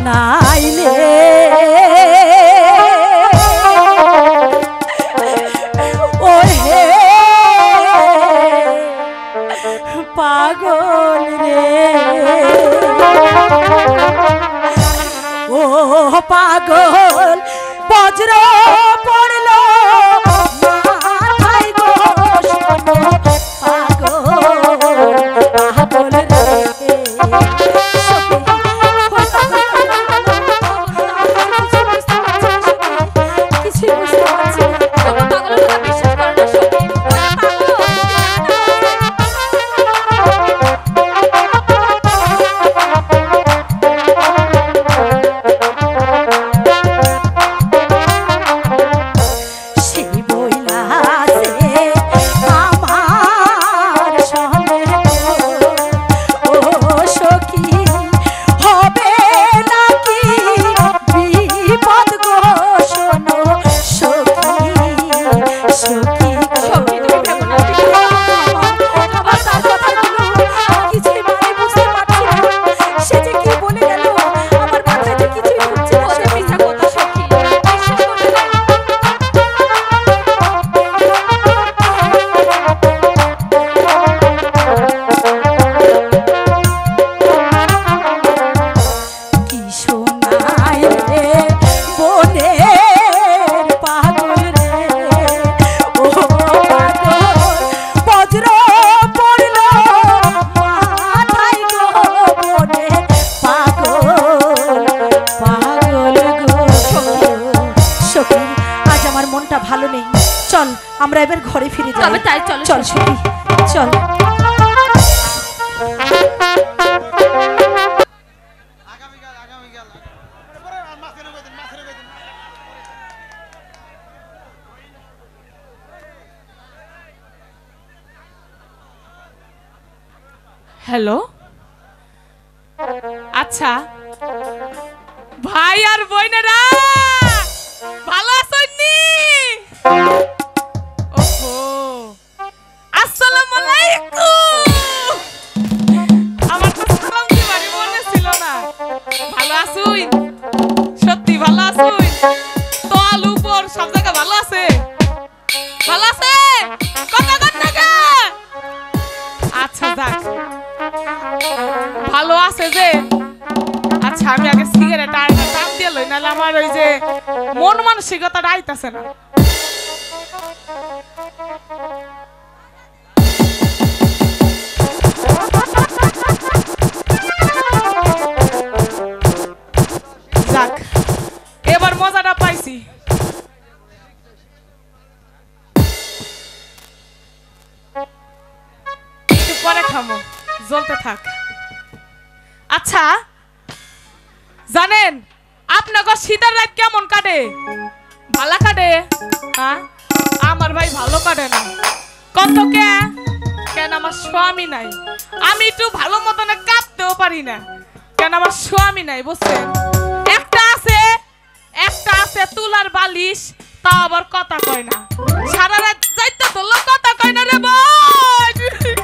শোনাইলে ও হে পাগল রে ও পাগল বজ্র পড়ল মাথায় গো শোনো পাগল পাগল রে ভালো নেই চল আমরা এবার ঘরে ফিরে যাই তবে তাই চল চল সখী চল হ্যালো আচ্ছা ভাই আর বোনেরা ভালো আছেন নি ওহো আসসালামু আলাইকুম আমার তো সালাম দিবারই মনে ছিল না ভালো আছুই সত্যি ভালো আছুই তো আলু পর সব জায়গা ভালো আছে কথা কর না কে আচ্ছা যাক ভালো আছে যে আচ্ছা আমি আগে সিগারেট আর টান দিয়ে লই নালে আমার ওই যে মন মানসিকতাটা আইতাছে না যাক এবার মজাটা পাইছি একটু পরে খামো জ্বলতে থাক আচ্ছা জানেন আপনাকে শীতের রাত কেমন কাটে ভালো কাটে হ্যাঁ আমার ভাই ভালো কাটে না কত কেন আমার স্বামী নাই আমি একটু ভালো মতন কাঁদতেও পারি না কেন আমার স্বামী নাই বুঝছেন একটা আছে তুলার বালিশ তা আবার কথা কয় না সারা রাত যাইতে ধরলো কথা কয় না রে ভাই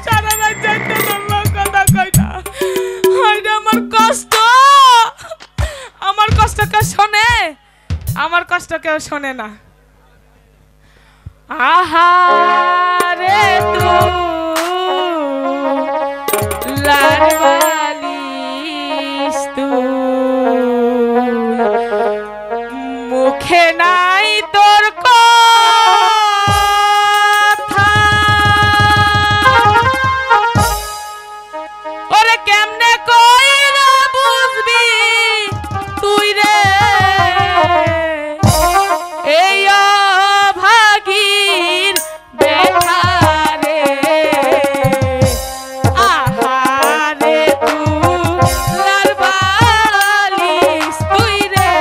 সারা রাত যাইতে ধরলো কথা কয় না আমার কষ্ট কেউ শোনে আমার কষ্ট কেউ শোনে না আহারে তুলার বালিশ তুই মুখে নাই তোর কথা ওরে কেমনে কইরা বুঝবি তুই রে এই অভাগীর ব্যথা রে আহারে তুলার বালিশ তুই রে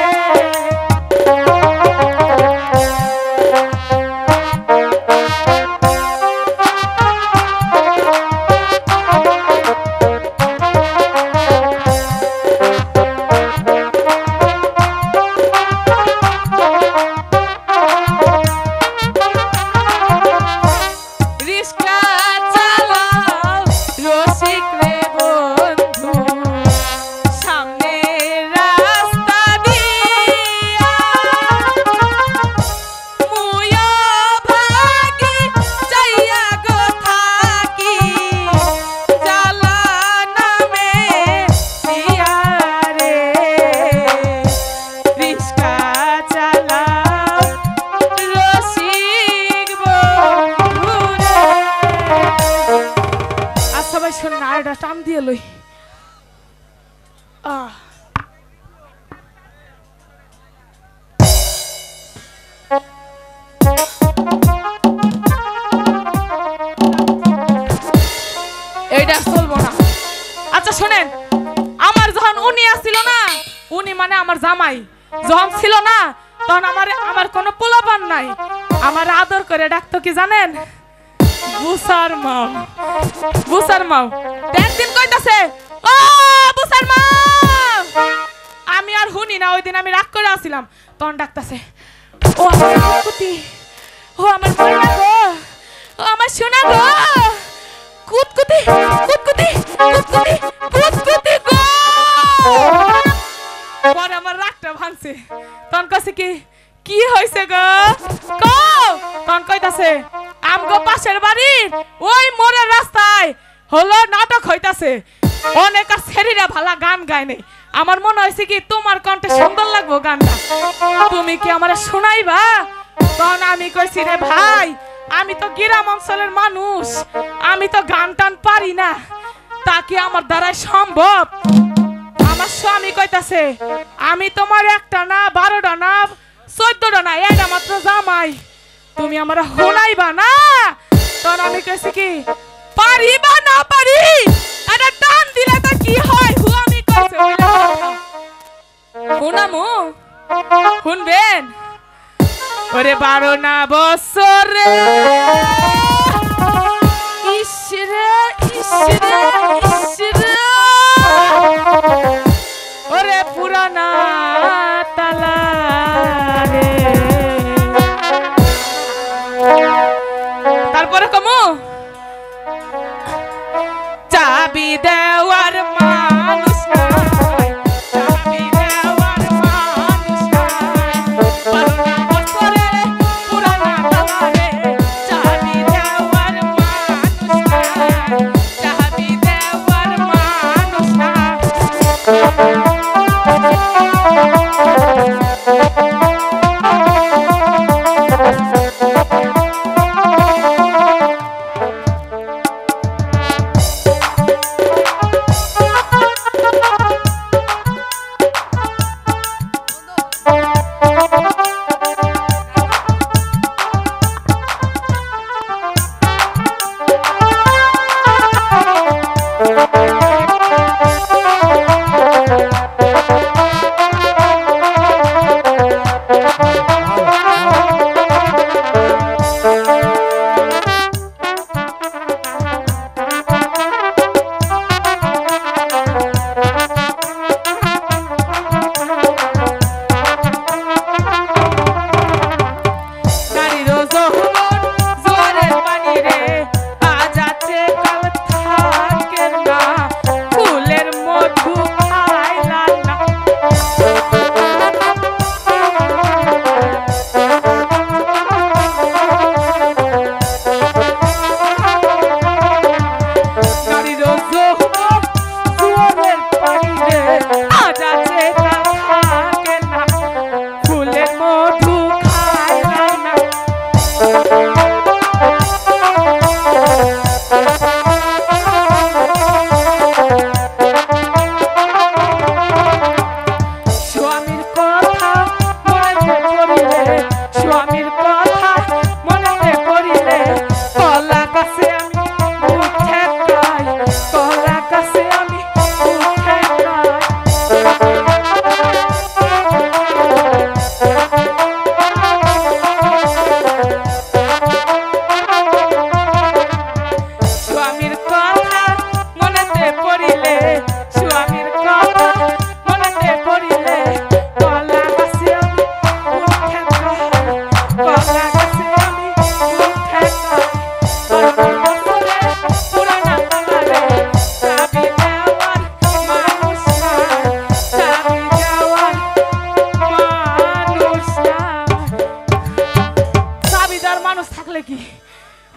লই আহ এইটা চলবো না। আচ্ছা শোনেন, আমার যখন উনি আসছিল না, উনি মানে আমার জামাই যখন ছিল না, তখন আমার কোনো পোলাপান নাই, আমার আদর করে ডাকতো কি জানেন? বুসার মাও, বুসার মাও। একদিন কইতাছে, ও বুসার মাও, আমি আর শুনি না। ওই দিন আমি রাগ করে আসছিলাম, তখন ডাকতাছে, ও আমার কুতি, ও আমার ময়না গো, ও আমার সোনা গো, কুতকুতি কুতকুতি কুতকুতি কুতকুতি গো। পরে আমার রাগটা ভাঙছে, তখন কইছে কি কি হইছে গো কও? তখন কইতাছে আমগো পাশের বাড়ির ওই মোড়ের রাস্তায় হলো নাটক হইতাছে, অনেক আর ছেড়িরা ভালা গান গায় নাই। আমার মনে হয়েছে কি তোমার কণ্ঠে সুন্দর লাগবো গানটা, তুমি কি আমারে শোনাইবা? তখন আমি কইছি রে ভাই, আমি তো গ্রাম অঞ্চলের মানুষ, আমি তো গান টান পারি না, তা কি আমার দ্বারাই সম্ভব? আমার স্বামী কইতাছে আমি তোমার একটা না 12টা না 14টা না, এটা মাত্র জামাই, তুমি আমার শোনাইবা না? তখন আমি কইছি কি পারি বা না পারি, এটা টান দিলে তো কি হয়? আমি কইছি ওইটা কথা শোনামু, শুনবেন? ওরে 12 না বছরে ইসরে ইসরে ইসরে, ওরে পুরানা তালা রে। তারপরে কমু চাবি দেওয়ার মানুষ নাই, চাবি দেওয়ার মানুষ নাই, 12 না বছরে পুরানা তালা রে, চাবি দেওয়ার মানুষ নাই, চাবি দেওয়ার মানুষ নাই।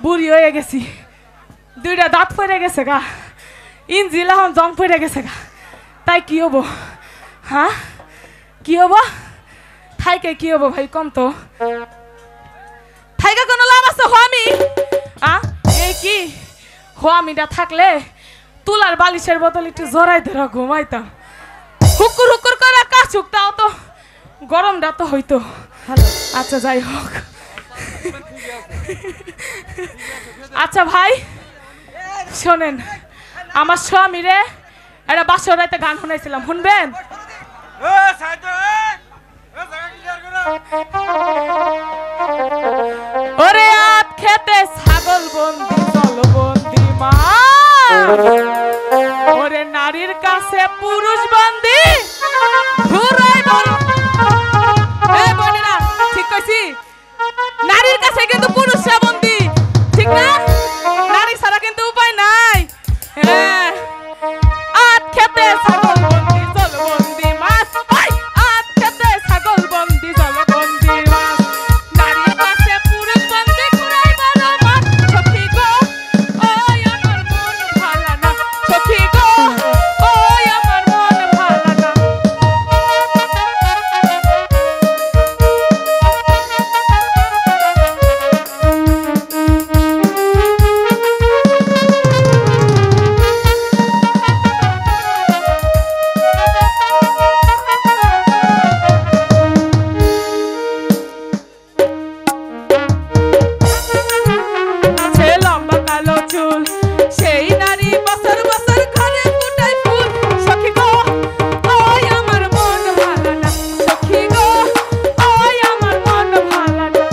বুড়ি হয়ে গেছি, 2টা দাঁত পড়ে গেছে গা, ইঞ্জিল এখন জং পড়ে গেছে গা, তাই কি হবো? হ্যাঁ কি হবো? থাইকে কি হবো ভাই কম তো, থাইকে কোনো লাভ আছে? হমি এই কি হমিটা থাকলে তুলার বালিশের বোতল একটু জড়াই ধরা ঘুমাইতাম হুকুর হুকুর করে কাছুক তাও তো গরমটা তো হইতো আচ্ছা যাই হোক আচ্ছা ভাই শোনেন আমার স্বামী রে একটা বাসর রাতে গান শুনাইছিলাম শুনবেন ওরে আত খেতে ছাগল বন্দি জল বন্দি মা ওরে নারীর কাছে পুরুষ বন্দি ঘুরাই বল এই বোনেরা ঠিক কইছি নারীর কাছে কিন্তু পুরুষরা বন্দি ঠিক না নারী ছাড়া কিন্তু উপায় নাই হ্যাঁ আত খেতে ছাগল বন্দি জল বন্দি মাছ ওই আত খেতে ছাগল বন্দি জল বন্দি মাছ নারীর কাছে পুরুষ বন্দি ঘুরাই বল মাছ সখী গো ওই আমার মন ভালো না সখী গো ওই আমার মন ভালো না আছে লম্বা কালো চুল সেই নারী বছর বছর ঘরে ফুটায় ফুল সখী গো ওই আমার মন ভালো না সখী গো ওই আমার মন ভালো না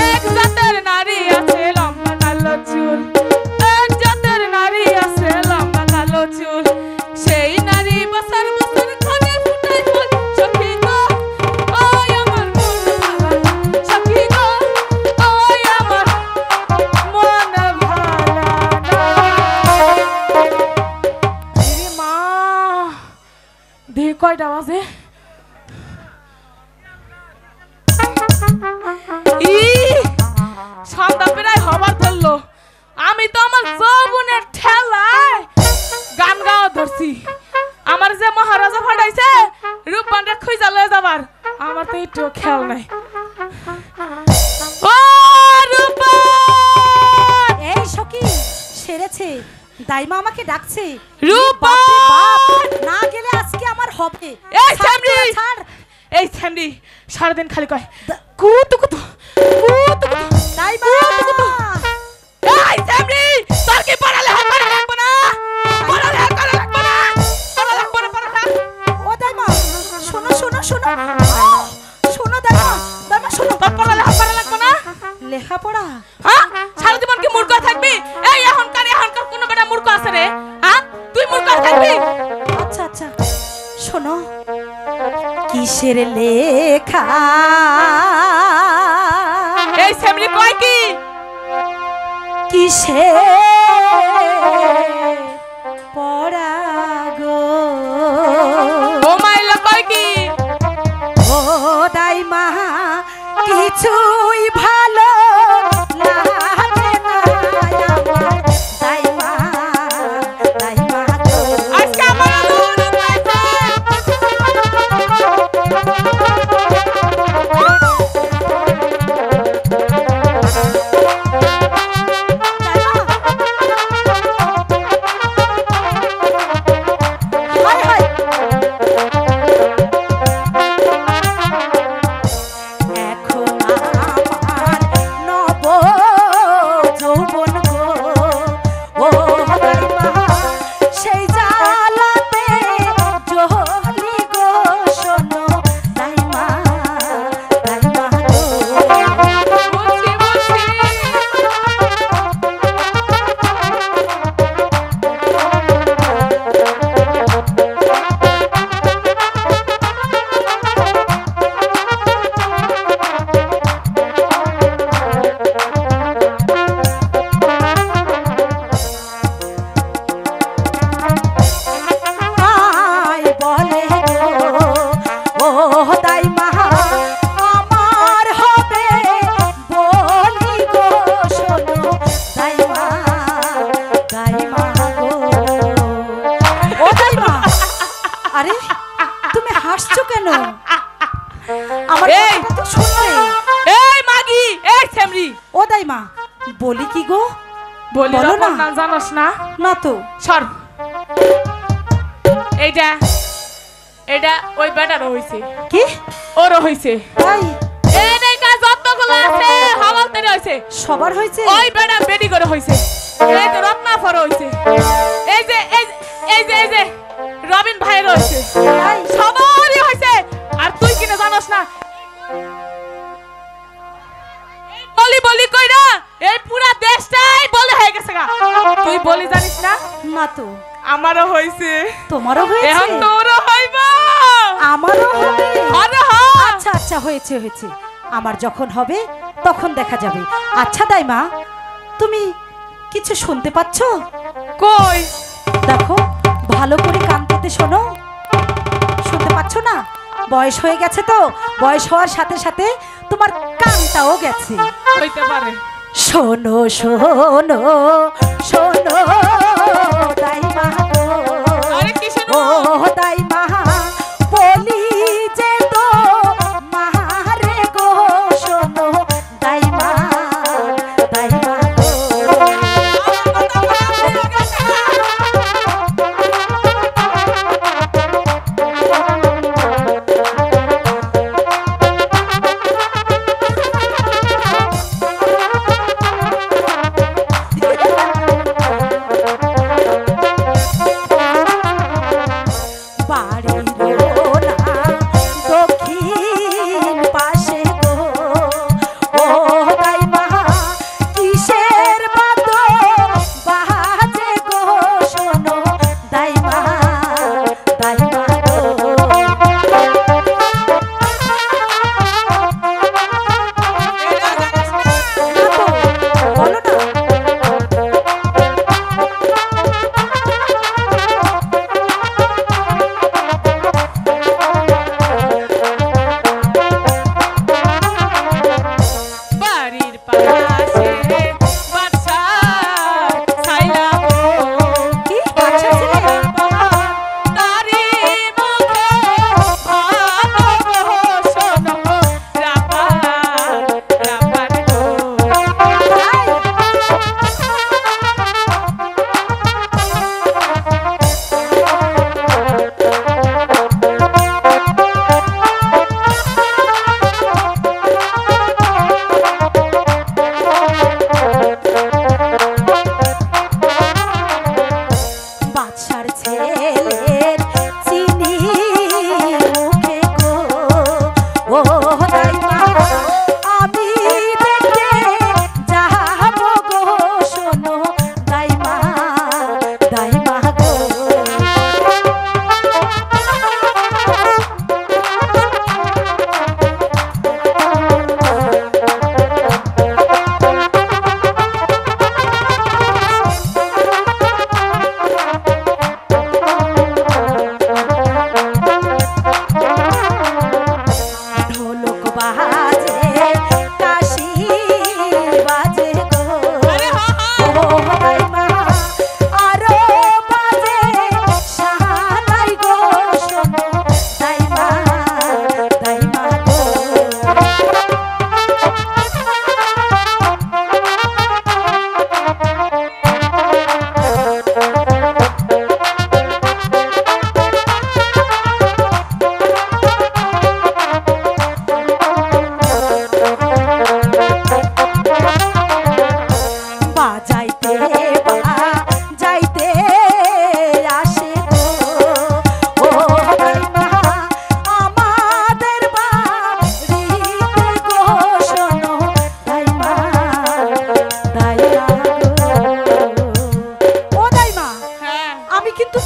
এক জাতের নারী আছে লম্বা কালো চুল এক জাতের নারী আছে লম্বা কালো চুল সেই নারী বছর বছর ঘরে ফুটায় ফুল সখী গো ওই আমার মন ভালো না সখী গো ওই আমার মন ভালো না রে মা কয়টা বাজে ই সন্ধ্যা প্রায় হবার ধরলো আমি তো আমার যৌবনের ঠেলায় গান গাওয়া ধরছি আমার যে মহারাজা ফাটাইছে রূপবানটা খুঁজা লয়ে যাবার আমার তো একটু খেয়াল নাই ও রূপবান এই সখী সেরেছে দাইমা আমাকে ডাকছে রূপবান! বাপ, না গেলে আজকে আমার হবে এই ছাড় সামরি! তোরা, ছাড়। এই স্যামরি সারাদিন খালি কয় কুতু কুতু কুতু কুতু দাইমা এই স্যামরি তোর কি পড়ালেখা করা লাগবে না পড়ালেখা করা লাগবে না পড়ালেখা ও দাইমা শোনো শোনো শোনো শোনো দাইমা দাইমা শোনো তোর পড়ালেখা করা লাগবে না লেখাপড়া হ্যাঁ সারা জীবন কি মূর্খ থাকবি এই এখনকার কোনো বেটা মূর্খ আছে রে হ্যাঁ তুই মূর্খ থাকবি আচ্ছা আচ্ছা শোনো কিসের লেখা এই স্যামরি কয় কি কিসে পড়া গো ও মাইলা কয় কি ও দাইমা কিছুই ভালো লাগে না আমার দাইমা দাইমা গো। আজকে আমার অনুরোধ হয়েছে হায় হায়। এখন দাইমা বলি কি গো বলি বলো না। না জানোস না না তো সর এইটা এটা ওই বেটারও হইছে কি ওরও হইছে তাই এই দেখা যতগুলো আছে হাওয়ালতেরে হইছে সবার হয়েছে ওই বেটা বেডি করে হইছে এই তো রত্নাফর হইছে এই যে এই যে রবিন ভাইয়ের হইছে তাই সবারই হইছে আর তুই কিনা জানোস না বলি বলি কইরা এই পুরা দেশটাই বলে হয়ে গেছে গা তুই বলি জানিস না না তো আমারও হইছে তোমারও হয়েছে এখন তোরও হইবা আমারও হবে আরে হ্যাঁ আচ্ছা আচ্ছা হয়েছে হয়েছে আমার যখন হবে তখন দেখা যাবে আচ্ছা দাইমা তুমি কিছু শুনতে পাচ্ছ কই দেখো ভালো করে কান পেতে শোনো শুনতে পাচ্ছ না বয়স হয়ে গেছে তো বয়স হওয়ার সাথে সাথে তোমার কানটাও গেছে হইতে পারে শোনো শোনো শোনো দাইমা গো। আরে কি ও শুনো দাইমা বলি যে তো মারে গো শোনো দাইমা দাইমা গো।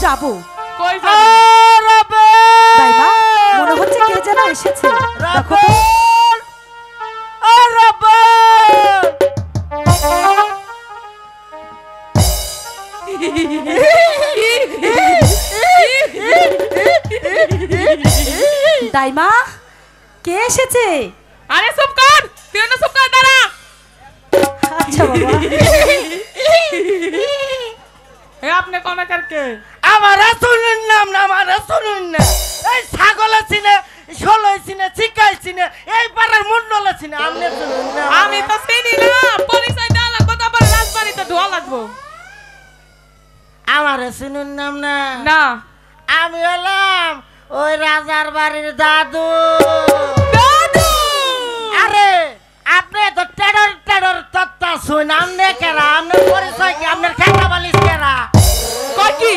যাবো কই যাবি দাইমা মনে হচ্ছে কে যেন এসেছে দেখো দাইমা কে এসেছে আরে চুপ কর তুই না চুপ কর দাঁড়া আচ্ছা বাবা এ আপনি কোন কারকে আমারা শুনুন না আমারা শুনুন না এই ছাগল আছে না ষোলো আছে না চিকাইছি না এই পাড়ার মন্ডল আছে না আপনি শুনুন না আমি তো চিনি না পরিচয় আমারে শুনুন নাম না না আমি হলাম ওই রাজার বাড়ির দাদু দাদু আরে আপনি তো টেডর টেডর তত্তা শুন আমনে কেরা আমনের পরিচয় কি আমনের খেতা বালিশ কেরা কই কি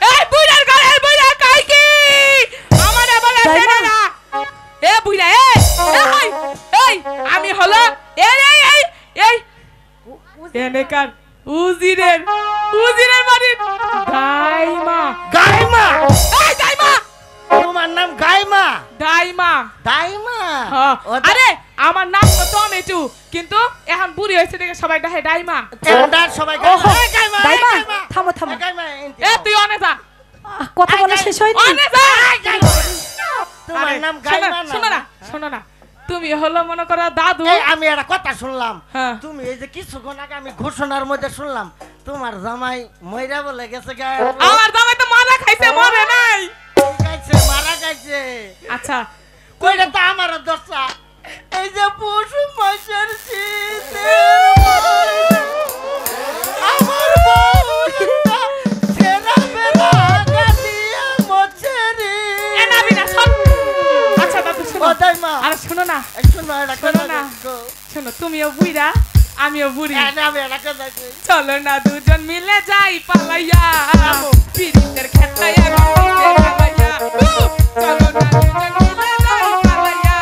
এই বুইড়ার ঘরের বুইড়া কই কি আমারে বলে তাই না? না এ বুইড়া এই এই আমি হলো এই এনেকার উজিরের বাড়ির দাইমা গাইমা এই দাইমা তোমার নাম গাইমা দাইমা দাইমা হ্যাঁ। ও আরে আমার নাম তো টমেটো কিন্তু এখন বুড়ি হয়েছে দেখে সবাই ডাকে দাইমা তেলটা সবাই ওহো, এই গাইমা এই দাইমা, গাইমা থামো, থামো। এই গাইমা এ তুই অনে যা কথা বলা শেষ হয়নি অনে যা এই গাইমা তোমার আরে, নাম শোনো, গাইমা শোনো না শোনো না তুমি হলো মনে করো দাদু এই আমি একটা কথা শুনলাম হ্যাঁ। তুমি এই যে কিছুক্ষণ আগে আমি ঘোষণার মধ্যে শুনলাম তোমার জামাই মইরা বলে গেছে গায়ে আমার জামাই তো মারা খাইছে মরে নাই গাইছে মারা গাইছে আচ্ছা কইরা তো আমারও দশা এই যে পশু মাসের শীতের আমার বউটা সেরা বেলা গাদিয়া মোছে রে এ নাবি না শোন আচ্ছা দাদু শোনো ও দাইমা আরে শোনো না একটু না এটা শোনো কথা না। গো শোনো তুমিও বুইড়া আমিও বুড়ি এনে আমি এটা কথা কই চলো না দুজন মিলে যাই পালাইয়া যাবো। পিরিতের খেতাইয়া গিতে খালাইয়া চলো না দুজন মিলে যাই পালাইয়া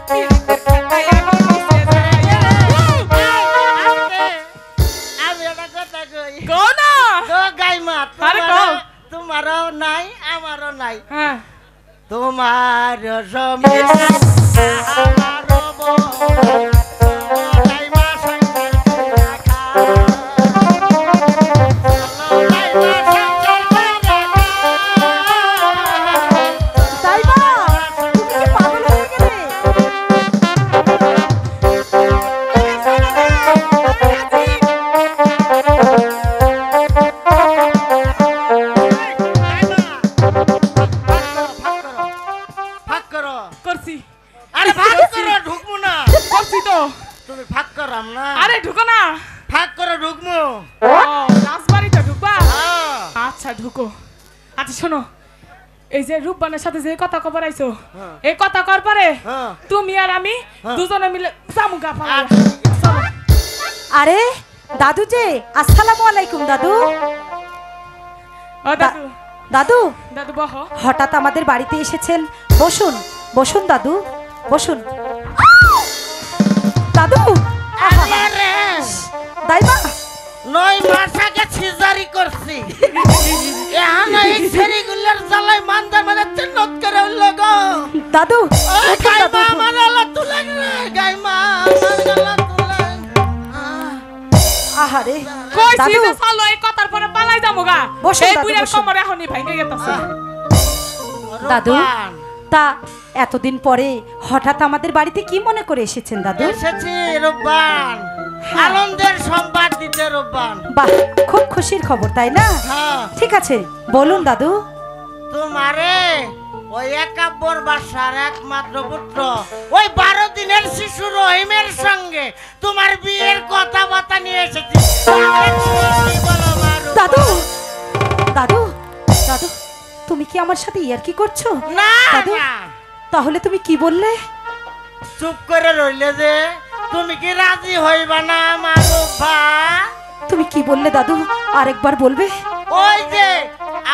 পিরিতের খেতাইয়া গিতে খালাইয়া আমি এটা কথা কই কও না তো গাইমা আরে কও। তোমারও নাই আমারও নাই হ্যাঁ তোমার জমি আমারও বন, গাইমা সংসার কইরা খা। চলো গাইমা সংসার কইরা খা। দাইমা তুমি কি পাগল হয়ে গেলে ভাগ করো। করছি আরে ভাগ করো ঢুকবো না করছি তো তুমি ভাগ করাম না আরে ঢুকো না ভাগ করো ঢুকবো ও রাজবাড়িতে ঢুকবা হ্যাঁ। আচ্ছা ঢুকো আচ্ছা শোনো এই যে রূপবানের সাথে যে কথা কবার আইছো হ্যাঁ। এই কথা কর পরে হ্যাঁ। তুমি আর আমি হ্যাঁ। দুজনে মিলে জামুগা পালা আচ্ছা। আরে দাদু যে আসসালামু আলাইকুম দাদু ও দাদু দাদু দাদু বহ হঠাৎ আমাদের বাড়িতে এসেছেন বসুন বসুন দাদু বসুন দাদু আহা, আরে, দাইমা 9 মাস আগে সিজারি করছি এখন এই ছেড়িগুলোর জ্বালায় মান্দার মানে চিন্নত করে উঠল গো দাদু ওই উঠুন গাইমা দাদু, উঠুন। আমার আলা তুলেন রে গাইমা আমার গলা তুলেন আহারে কইছি দাদু যে চলো এই কথার পরে পালাই যামুগা বসুন, এই দাদু, বুইড়ার বসুন। কোমরে এখনই ভাঙে গেতাছে দাদু রূপবান, তা এতদিন পরে হঠাৎ আমাদের বাড়িতে কি মনে করে এসেছেন দাদু এসেছি রূপবান আনন্দের সংবাদ দিতে রূপবান বাহ খুব খুশির খবর তাই না হ্যাঁ ঠিক আছে বলুন দাদু তোমারে ওই একাব্বর বাসার একমাত্র পুত্র ওই 12 দিনের শিশু রহিমের সঙ্গে তোমার বিয়ের কথাবার্তা নিয়ে এসেছি কি বলো মা রূপবান? দাদু দাদু দাদু তুমি কি আমার সাথে ইয়ার কি করছো না দাদু না, তাহলে তুমি কি বললে চুপ করে রইলে যে তুমি কি রাজি হইবা না আমার রূপবান? তুমি কি বললে দাদু আরেকবার বলবে ওই যে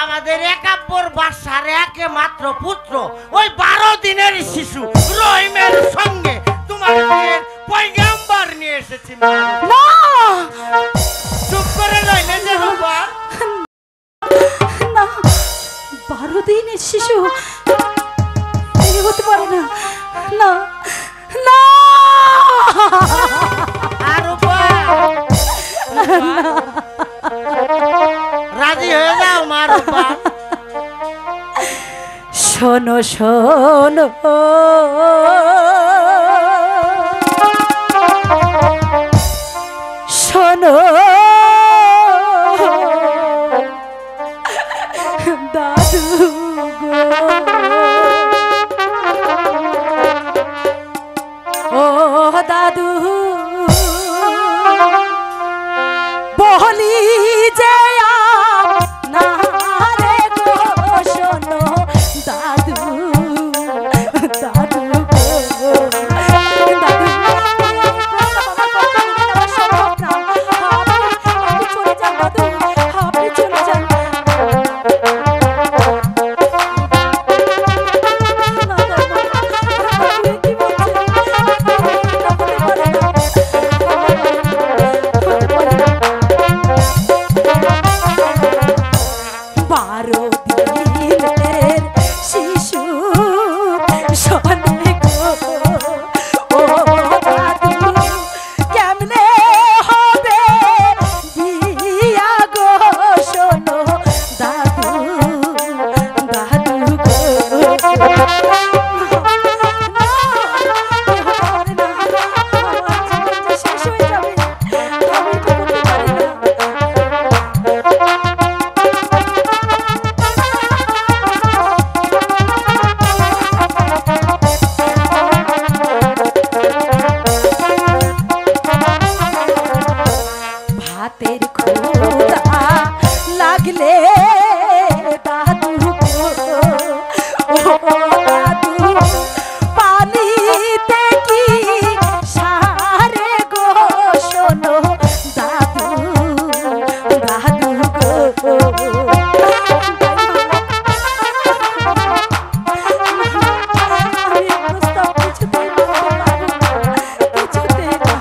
আমাদের একাব্বর বাসার একমাত্র পুত্র ওই 12 দিনের শিশু রহিমের সঙ্গে তোমার বিয়ের পয়গাম্বর নিয়ে এসেছি মা। না চুপ করে রইলে যে রূপবান? না 12 দিনের শিশু এই হতে পারে না না না আর রূপবান, রাজি হয়ে যাও মা রূপবান। শোনো শোনো শোনো দাদু গো ও দাদু বলি যে রাতের ক্ষুধা লাগলে দাদু গো, ও দাদু পানিতে কি সারে গো, শোনো দাদু দাদু গো। আমি এই প্রস্তাব কিছুতেই মানতে পারবো না, কিছুতেই না।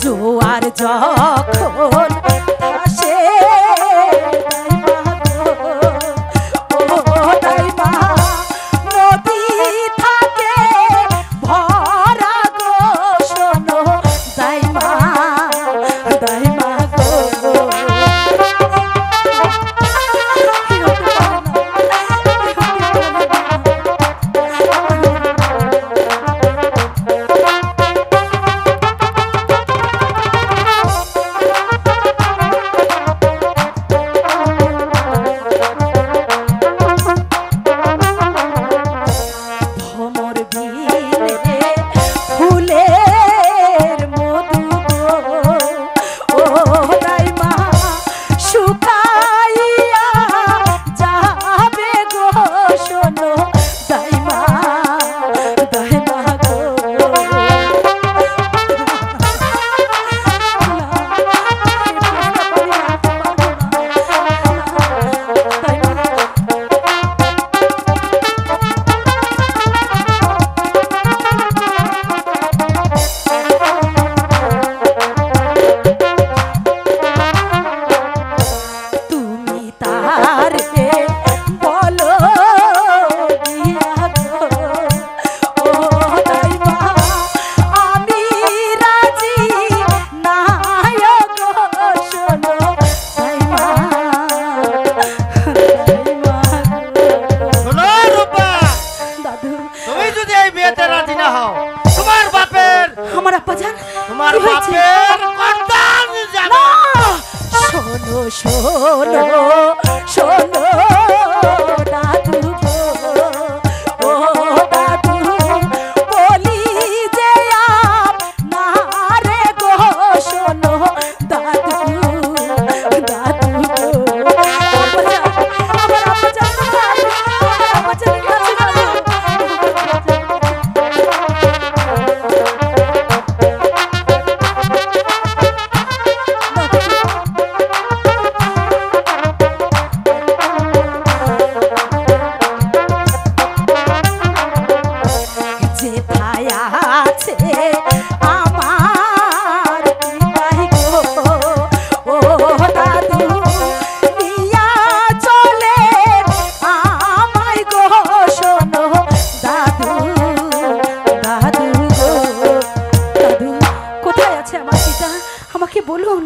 জোয়ার যখন আসে দাইমা গো, ও দাইমা নদী থাকে ভরা গো, শোনো দাইমা দাইমা গো। কি হতে পারে না, কি হতে ভ্রমর বিলে ফুলের মধু গো, ও দাইমা শুকাইয়া যাবে গো, শোনো দাইমা দাইমা গো। তুমি তারে বলো দিয়া গো, ও দাইমা আমি রাজি নাই গো, শোনো দাইমা দাইমা গো। শোনো রূপা, দাদু তুমি যদি এই বিয়েতে রাজি না হও, তোমার বাপের আমার আব্বাজান তোমার কি হয়েছে? বাপের কর্তান জানো। না! শোনো শোনো শোনো দাদু গো, ও দাদু বলি যে না রে গো, শোনো দাদু দাদু গো। আব্বাজান, আমার আব্বাজান কোথায়? আমার আব্বাজানের কাছে যাবো। যেথায় আছে আমার পিতাই গো, ও দাদু নিয়া চলে আমায় গো, শোনো দাদু দাদু গো। দাদু কোথায় আছে আমার পিতা, আমাকে বলুন।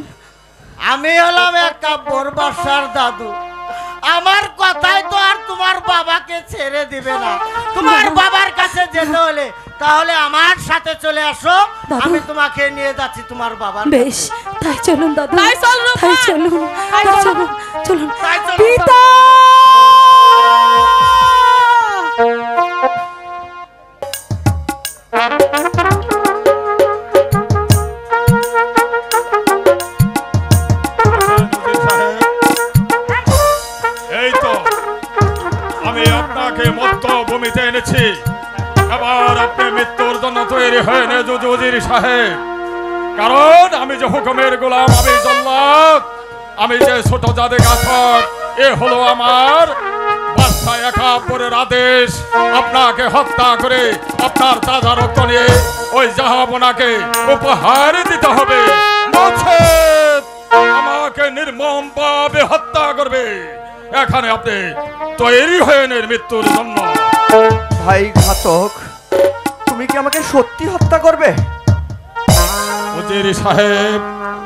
আমি হলাম এক কাব্যর বাসার দাদু। আমার কথাই তো আর তোমার বাবাকে ছেড়ে দিবে না। তোমার বাবার কাছে যেতে হলে তাহলে আমার সাথে চলে আসো, দাদু। আমি তোমাকে নিয়ে যাচ্ছি তোমার বাবার বেশ, তাই চলুন দাদু, তাই চল রূপা। তাই চলুন, তাই তাই চল। চলুন, চলুন তাই চল। পিতা। এই তো আমি আপনাকে মধ্য ভূমিতে এনেছি, এবার আপনি মৃত্যুর জন্য তৈরি হয়ে নে উজির সাহেব। কারণ আমি যে হুকুমের গোলাম, আমি জল্লাদ, আমি যে ছোট জাদে গাছক, এ হলো আমার বাদশাহ একাব্বরের আদেশ। আপনাকে হত্যা করে আপনার তাজা রক্ত নিয়ে ওই জাহাবনাকে উপহার দিতে হবে, নচেৎ আমাকে নির্মম ভাবে হত্যা করবে। এখানে আপনি তৈরি হয়ে নেন মৃত্যুর জন্য। ভাই ঘাতক, তুমি কি আমাকে সত্যি হত্যা করবে? উজির সাহেব,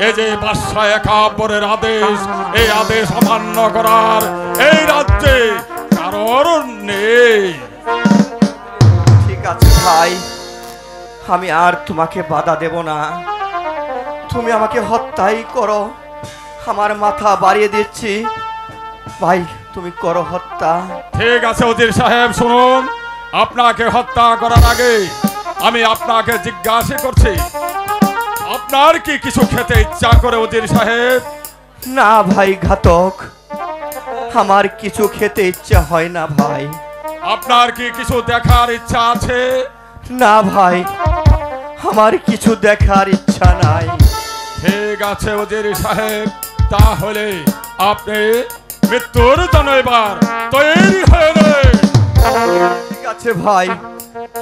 এই যে বাদশাহ একাব্বরের আদেশ, এই আদেশ অমান্য করার এই রাজ্যে কারোর নেই। ঠিক আছে ভাই, আমি আর তোমাকে বাধা দেব না। তুমি আমাকে হত্যাই করো, আমার মাথা বাড়িয়ে দিচ্ছি। ভাই তুমি করো হত্যা। ঠিক আছে উজির সাহেব, শুনুন, আপনাকে হত্যা করার আগে আমি আপনাকে জিজ্ঞাসা করছি, আপনার কি কিছু খেতে ইচ্ছা করে উজির সাহেব? না ভাই ঘাতক, আমার কিছু খেতে ইচ্ছা হয় না ভাই। আপনার কি কিছু দেখার ইচ্ছা আছে? না ভাই, আমার কিছু দেখার ইচ্ছা নাই। ঠিক আছে উজির সাহেব, তাহলে আপনি মৃত্যুর জন্য এবার তৈরি হয়ে নেন। ঠিক আছে ভাই,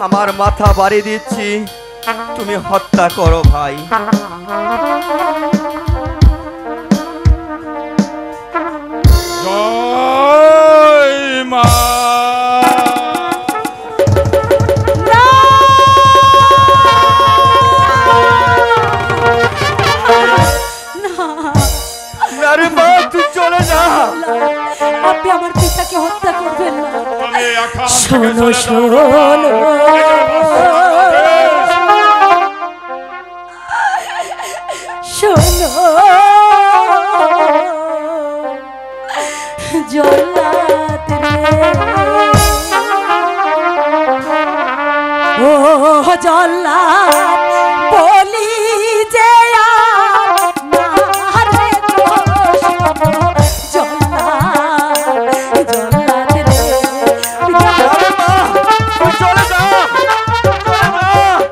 আমার মাথা বাড়ি দিচ্ছি, তুমি হত্যা করো ভাই। জয় মা। আরে মা তুই চলে যা। আপনি আমার পিতাকে হত্যা করবেন না। তুমি এখান থেকে শোনো চলে যাও। শোনো জল্লাদ রে, ও জল্লাদ বলি যে মারে তো শোনো জল্লাদ, জল্লাদ রে আরে মা তুই চলে যা,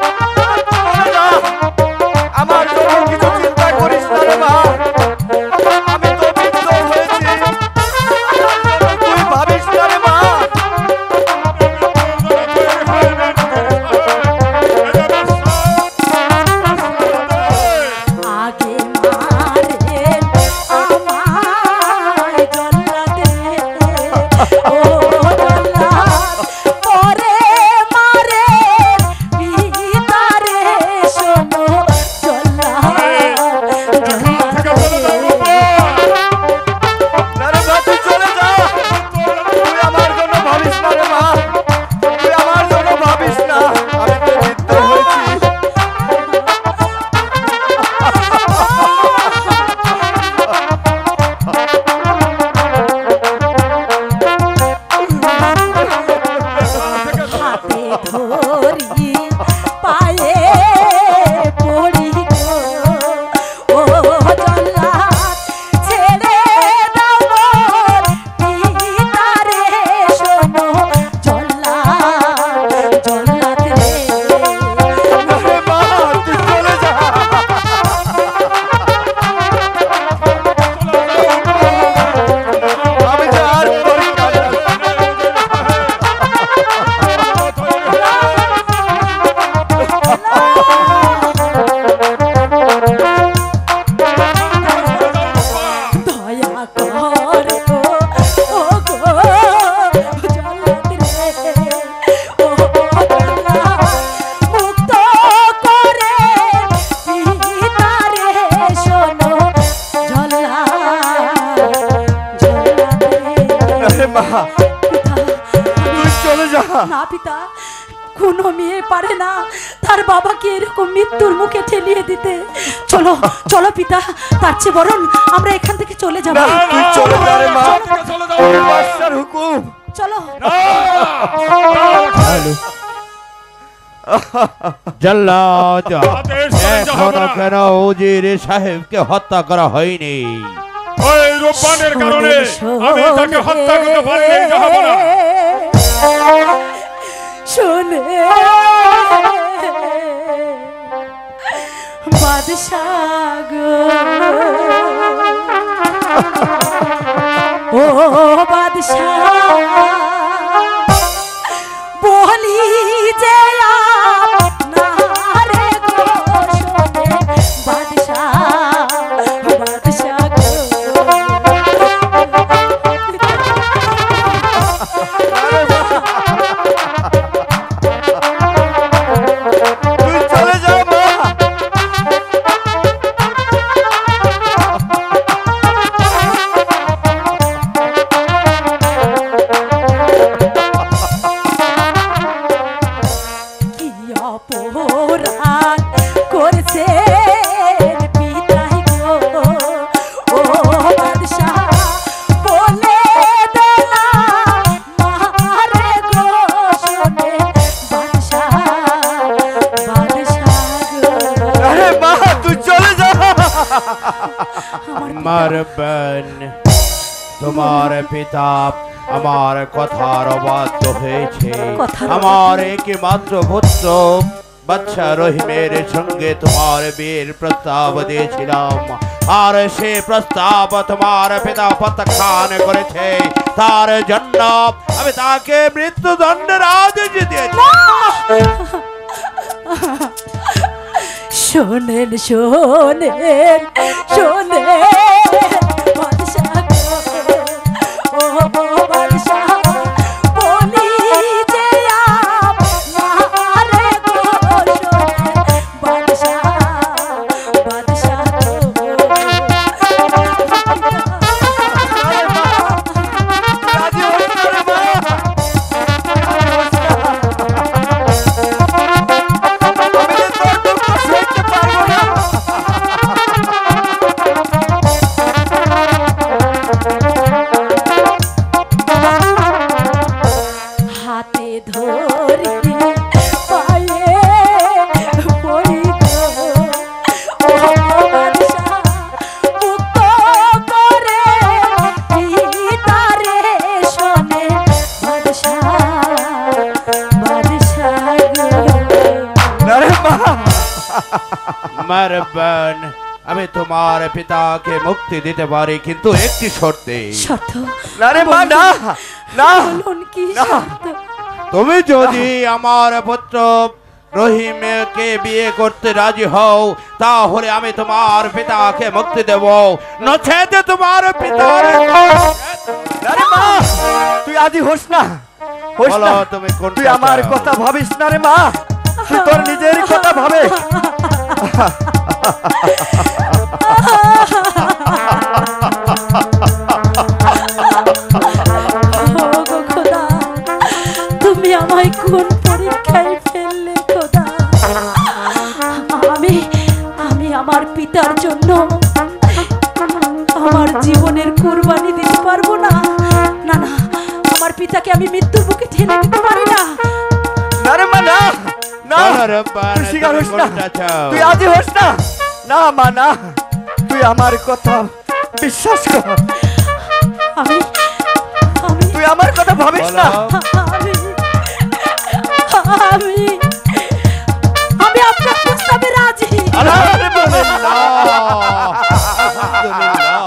চলে যা, চলে যা। আমার জন্য কিছু চিন্তা করিস না রে মা, আমি তো মৃত্যু হয়েছি, তুই ভাবিস না রে মা। আগে মারে আমায় জল্লাদ রে, ও জল্লাদ পরে মারে পিতারে, শোনো জল্লাদ, জল্লাদ রে। না রে মা তুই চলে যা, তুই আমার জন্য ভাবিস না রে মা, তুই আমার জন্য ভাবিস না, আমি তো মৃত্যু হয়েছি। হাতে ধরি পায়ে পড়ি গো, ও জল্লাদ ছেড়ে দাও মোর পিতারে, শোনো জল্লাদ, জল্লাদ রে। আরে মা তুই চলে যা। আমি যে আর তোর কাছে দয়া করে গো, ও গো জল্লাদ রে, ও জল্লাদ মুক্ত করে পিতারে, শোনো জল্লাদ, জল্লাদ রে। আরে মা পিতা, তুই চলে যা। না পিতা, কোনো মেয়ে পারে না তার বাবাকে এরকম মৃত্যুর মুখে ঠেলিয়ে দিতে। চলো চলো পিতা, তার চেয়ে বরং আমরা এখান থেকে চলে যাব। না, তুই চলে যা রে মা, চলে যাও। বাদশার হুকুম। চলো। জল্লাদ আদেশ করে যাবো এখনো না। কেন উজির সাহেবকে হত্যা করা হয়নি? ওই রূপবানের কারণে আমি তাকে হত্যা করতে পারিনি, যাব না। শোনে বাদশাহ গো, ও বাদশাহ বলি যে আপনারে গো, শোনে বাদশাহ, বাদশাহ গো। তুই চলে যা মা। বোন, তোমার পিতা আমার কথার অবাধ্য হয়েছে। আমার একমাত্র পুত্র বাচ্চা রহিমের সঙ্গে তোমার বিয়ের প্রস্তাব দিয়েছিলাম, আর সে প্রস্তাব তোমার পিতা প্রত্যাখ্যান করেছে। তার জন্য আমি তাকে মৃত্যুদণ্ডের আদেশ দিয়েছি। শোনেন শোনেন শোনেন বাদশাহ গো, ও বাদশাহ বলি যে আমারে গো, শোনেন বাদশাহ বাদশাহ গো। রাজি হইস না রে মা। আমি যে তোর দুঃখ সইতে পারবো না। হাতে ধরি পায়ে পড়ি গো, ও বাদশাহ মুক্ত করে পিতারে, শোনে বাদশাহ বাদশাহ গো। না রে মা। আমার বোন, আমি তোমার পিতাকে মুক্তি দিতে পারি, কিন্তু একটি শর্তে। শর্ত না রে মা, না না। বলুন কি না। শর্ত? তুমি যদি আমার পুত্র রহিমকে বিয়ে করতে রাজি হও, তাহলে আমি তোমার পিতাকে মুক্তি দেব, নচেত তোমার পিতার। না রে মা, তুই আদি হোস না, হোস বলো না। তুমি কোনটা তুই আমার চাও? কথা ভাবিস না রে মা, তুই তোর নিজের কথা ভাবে। ও গো খোদা, তুমি আমায় কোন পরীক্ষায় ফেললে খোদা? আমি আমি আমার পিতার জন্য আমার জীবনের কুরবানি দিতে পারবো না। না না, আমার পিতাকে আমি মৃত্যুর বুকে ঠেলে দিতে পারি না। না রে মা, না না। বলো রে বোন, তুই স্বীকার তুমি হোস না, কোনটা চাও? তুই আদি হোস না। না মা, না। তুই আমার কথা বিশ্বাস কর, আমি আমি তুই আমার কথা ভাবিস বলো। না। আমি আমি আমি আপনার প্রস্তাবে রাজি। আলহামদুলিল্লাহ, আলহামদুলিল্লাহ,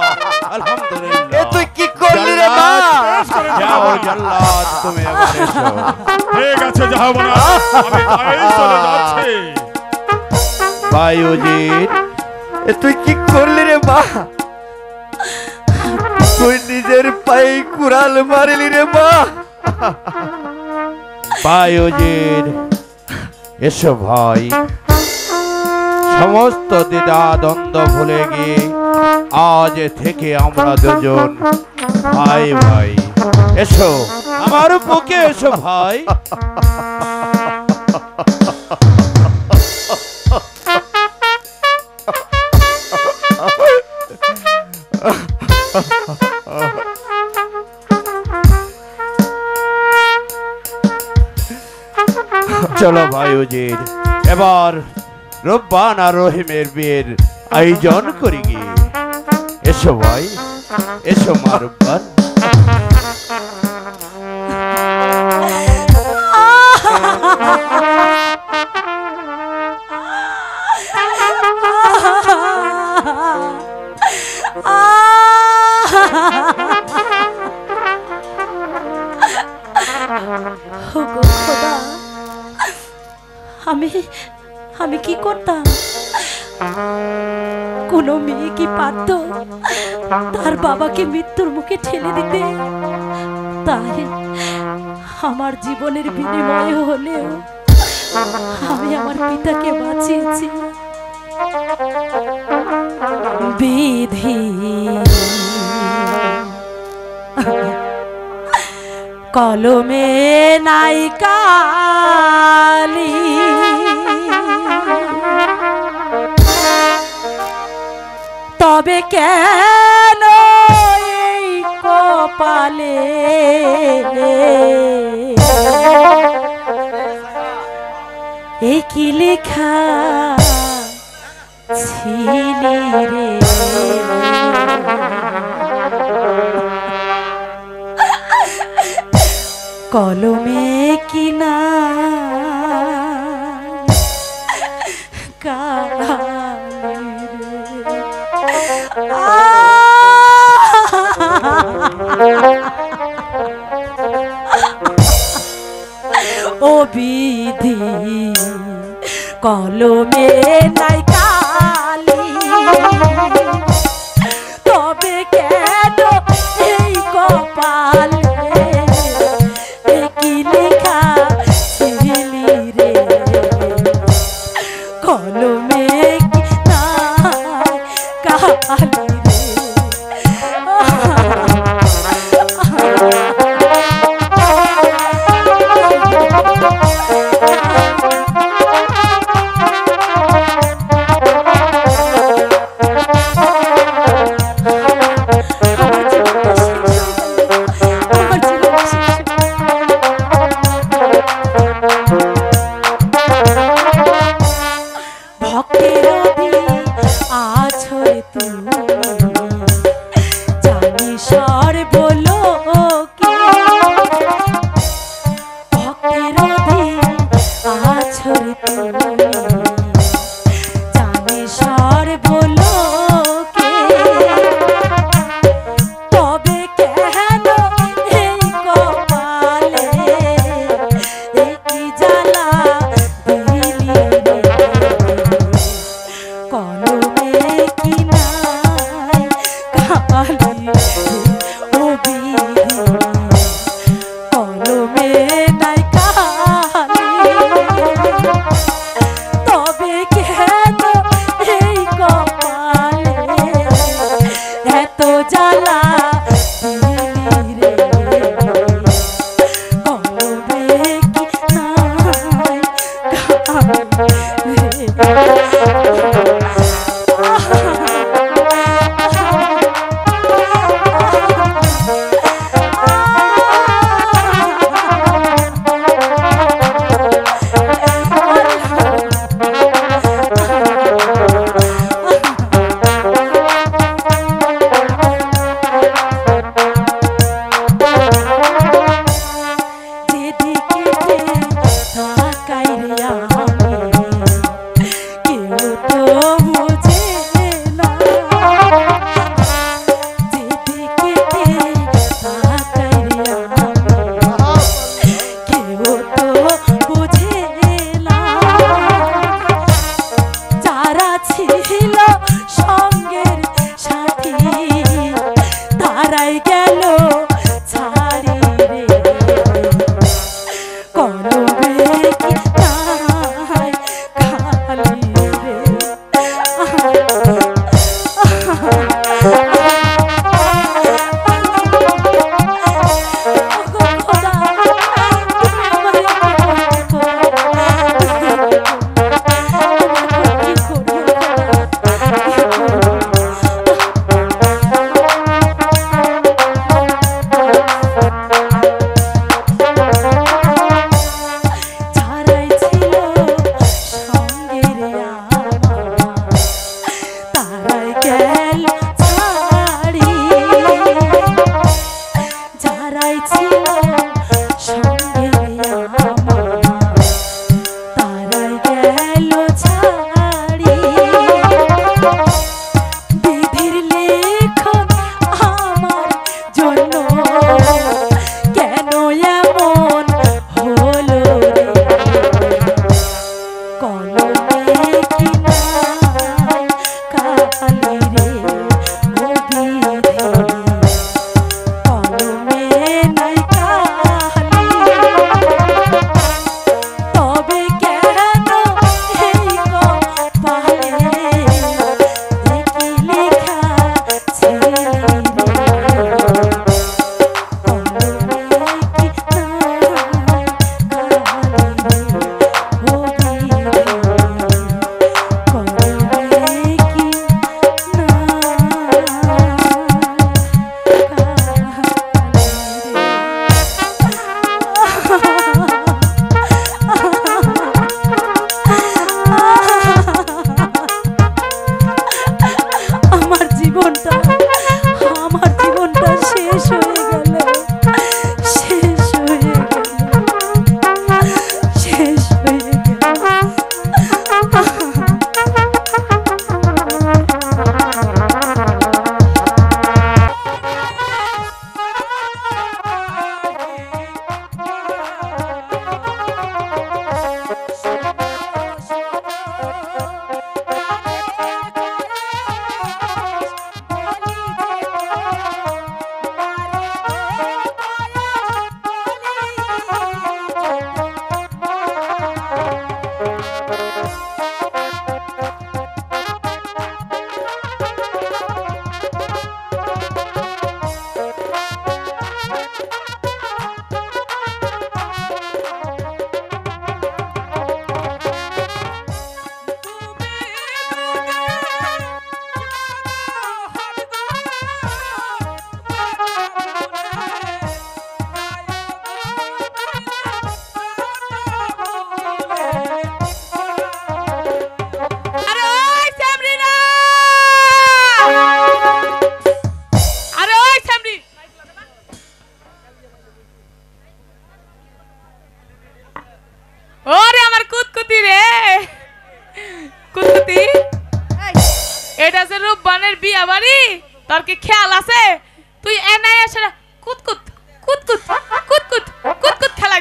আলহামদুলিল্লাহ। এ তুই কি করলি রে মা? যাও জাল্লাদ, তুমি আমার এসো। ঠিক আছে যাবো না, আমি তাই চলে যাচ্ছি। বায়ুজিৎ, এ তুই কি করলি রে মা? তুই নিজের পায়ে কুড়াল মারিলি রে মা। বায়ুজিৎ, এসো ভাই। সমস্ত দ্বিধা দ্বন্দ্ব ভুলে গিয়ে আজ থেকে আমরা দুজন ভাই ভাই। এসো আমার বুকে এসো ভাই। চলো বায়ুজিৎ, এবার রূপবান আর রহিমের বিয়ের আয়োজন করি গিয়ে। এসো ভাই, এসো মা রূপবান। ওগো খোদা, আমি আমি কি করতাম? কোনো মেয়ে কি পারত তার বাবাকে মৃত্যুর মুখে ঠেলে দিতে? তাই আমার জীবনের বিনিময়ে হলেও আমি আমার পিতাকে বাঁচিয়েছি। বিধি কলমে নাই কালি, তবে কেন এই কপালে এ কি লেখা ছিলি রে? কলমে কিনা ও বিধি কলমে নাই কালি তবে কেন এই কপালে কি লেখা ছিলি রে কলমে কি নাই কালি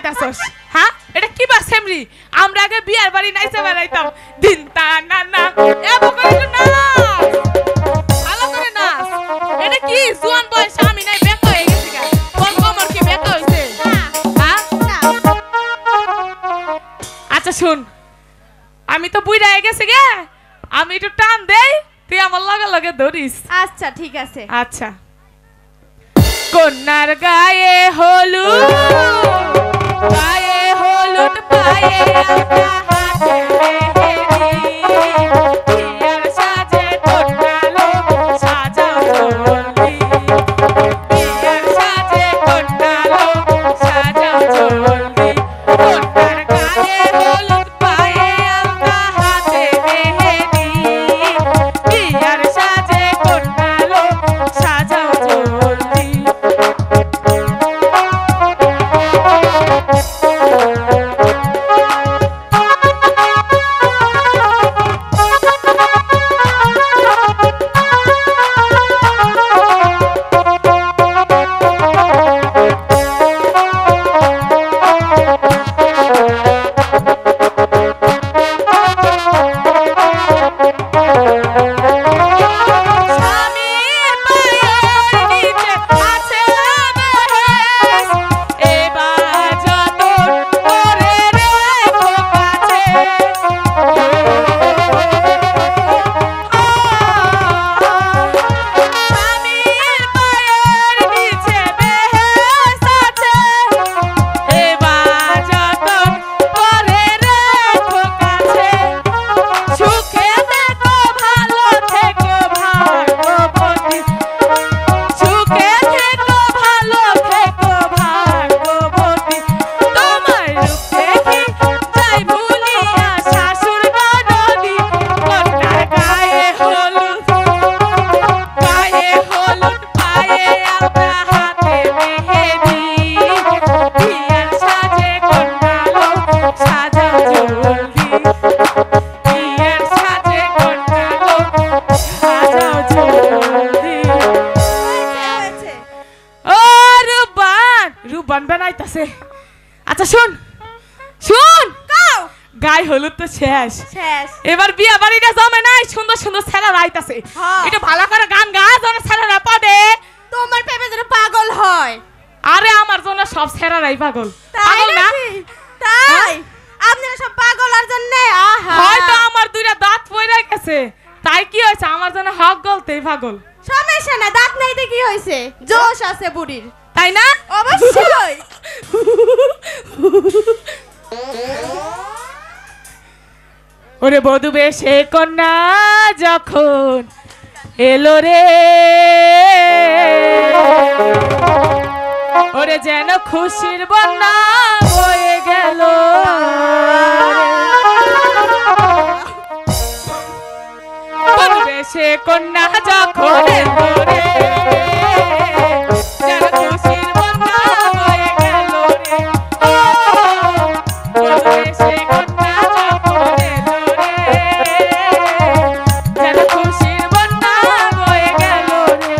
বানাইতাছস হ্যাঁ এটা কি বার সেমরি আমরা আগে বিয়ার বাড়ি নাইতে বেড়াইতাম দিন তা না না এব করে না ভালো করে নাচ এটা কি জোয়ান বয়স আমি নাই বেকা হয়ে গেছি গা কোন কমর কি বেকা হইছে হ্যাঁ আচ্ছা শুন আমি তো বুইড়া হয়ে গেছি গে আমি একটু টান দেই তুই আমার লগে লগে ধরিস আচ্ছা ঠিক আছে আচ্ছা কন্যার গায়ে হলুদ পায়ে আলতা হাতে মেহেদি বিয়ার সাজে কন্যালো সাজাও জলদি বিয়ার সাজে কন্যালো সাজাও জলদি কন্যার গায়ে হলুদ পায়ে আলতা হাতে মেহেদি বিয়ার সাজে কন্যালো সাজাও জলদি স্বামীর পায়ের নিচে আছে বেহেস এবার যতন করে রেখো কাছে স্বামীর পায়ের নিচে বেহেস আছে এবার যতন করে রেখো কাছে সুখে থেকো ভালো থেকো ভাগ্যবতী সুখে থেকো ভালো থেকো ভাগ্যবতী তোমার রূপ দেখি যাই ভুলিয়া শাশুর ননদী কন্যার গায়ে হলুদ পায়ে আলতা হাতে মেহেদি বিয়ার সাজে কন্যালো সাজাও জলদি বিয়ের সাজে কন্যালো সাজাও জলদি হয়েছে ও রূপবান বানাইতাছে আচ্ছা শুন কাও গায়ে হলুদ তো শেষ শেষ এবার বিয়া বাড়িটা জমে নাই সুন্দর সুন্দর ছেলেরা আইতাছে হ্যাঁ। এটা ভালো করে গান গা যেন ছেলেরা পড়ে তোমার প্রেমে যেন পাগল হয় আরে আমার জন্য সব ছেলেরাই পাগল তাই পাগল না নাকি? তাই আপনারা সব পাগলার জন্য আহা হয়তো আমার দুইটা দাঁত পড়ে গেছে তাই কি হয়েছে আমার জন্য হক গলতেই পাগল সমস্যা না দাঁত নাইতে কি হয়েছে জোশ আছে বুড়ির তাই না অবশ্যই ওরে বধূ বেশে কন্যা যখন এলো রে ওরে যেন খুশির বন্যা বয়ে গেল বধূ বেশে কন্যা যখন এলো রে যেন খুশির বন্যা বয়ে গেল রে ও বধূ বেশে কন্যা যখন এলো রে যেন খুশির বন্যা বয়ে গেল রে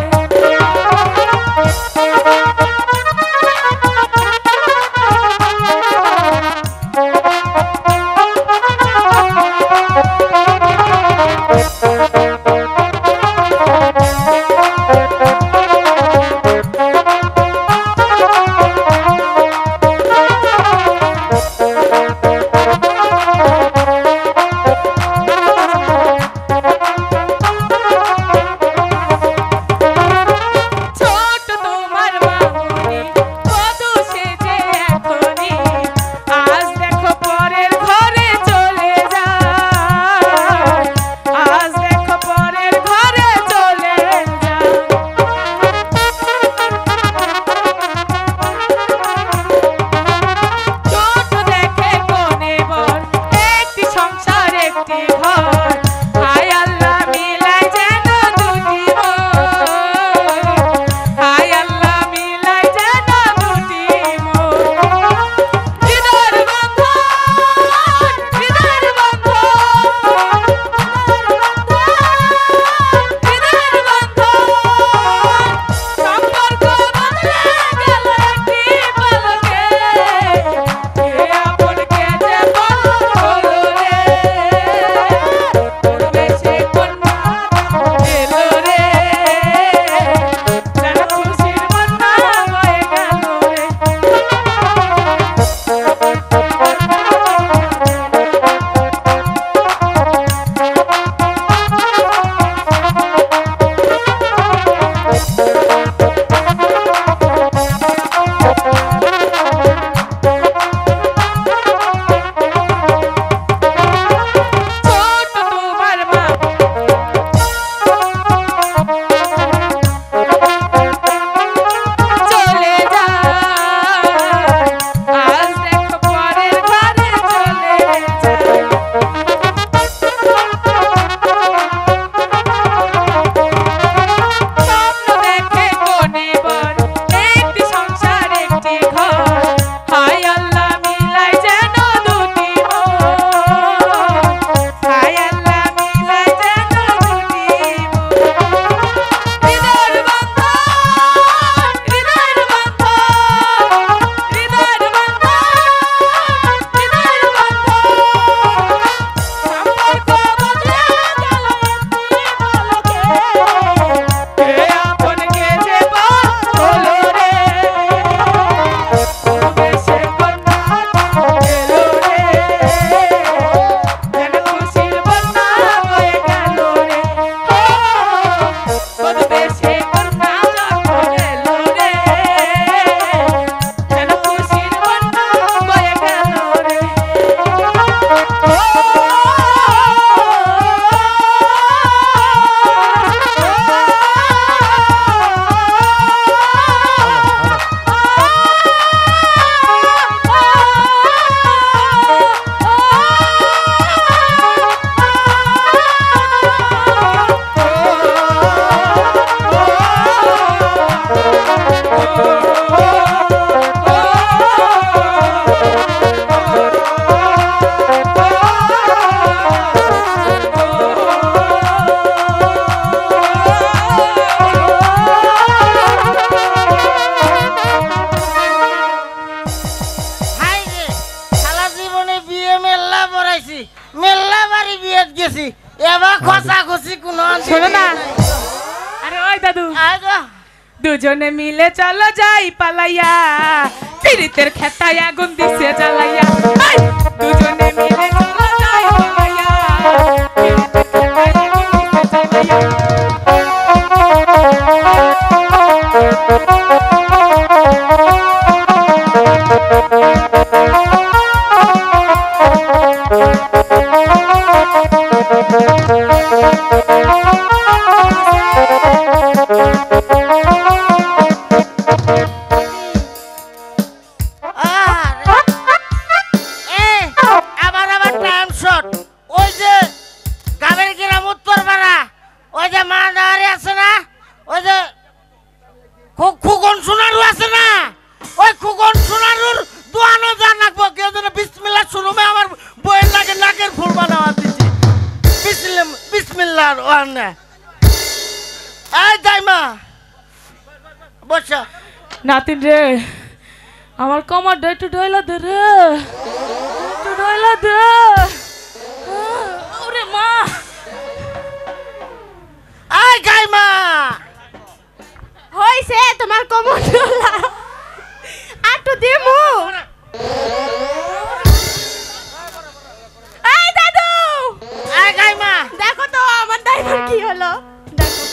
দুজনে মিলে চলো যাই পালাইয়া পিরিতের খেতায় আগুন দিছে জ্বালাইয়া এই, দুজনে মিলে চলো যাই পালাইয়া পিরিতের খেতায় আগুন দিছে জ্বালাইয়া আবার আবার টাইম শট ওই যে গাবের গ্রাম উত্তর পাড়া ওই যে মা দাঁড়িয়ে আছে না ওই যে খুগন সোনারু আছে না ওই খুগন সোনারুর দোয়ানো জান রাখবো কেউ যেন বিসমিল্লাহ শুরুমে আমার বইয়ের লাগে নাকের ফুল বানাওয়া দিচ্ছি বিসমিল্লাহ ওয়ান্না এই দাইমা বসা নাতিন রে আমার কমারটা একটু ডয়লা দে রে একটু ডয়লা দে ওরে মা এই গাইমা হইছে তোমার কমলা আটু দিমু এই দাদু এই গাইমা দেখো তো আমার ড্রাইভার কি হলো দেখো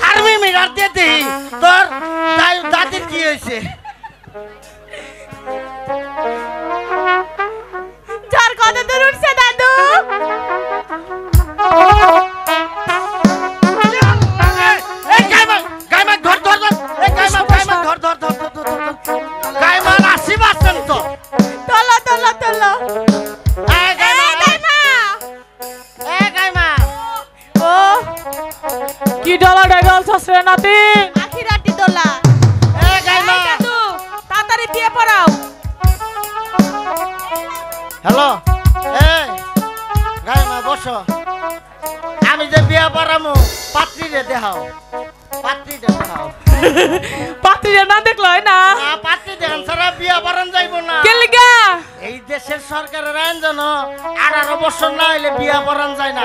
হারমি মিরার দিয়ে দেই তোর দাদির কি হয়েছে জ্বর কত দূর উঠছে দাদু এই গাইমা গাইমা ধর ধর ধর এই গাইমা গাইমা ধর ধর ধর ধর ধর গাইমা 80% তো তোলো তোলো তোলো এই গাইমা এই গাইমা ও কি ডলা ডাইডল ছসরে নাতিন আখিরাটি দোলা এই গাইমা এই দাদু তাড়াতাড়ি বিয়ে পড়াও হ্যালো এই গাইমা বসো আমি যে বিয়া পড়ামু পাত্রী রে দেখাও পাত্রী রে দেখাও পাত্রীরা না দেখলো হয় না না পাত্রী দেখান ছাড়া বিয়া পড়ান যাইব না কে লিগা এই দেশের সরকারের আইন জানো 18 বছর না হইলে বিয়া পড়ান যায় না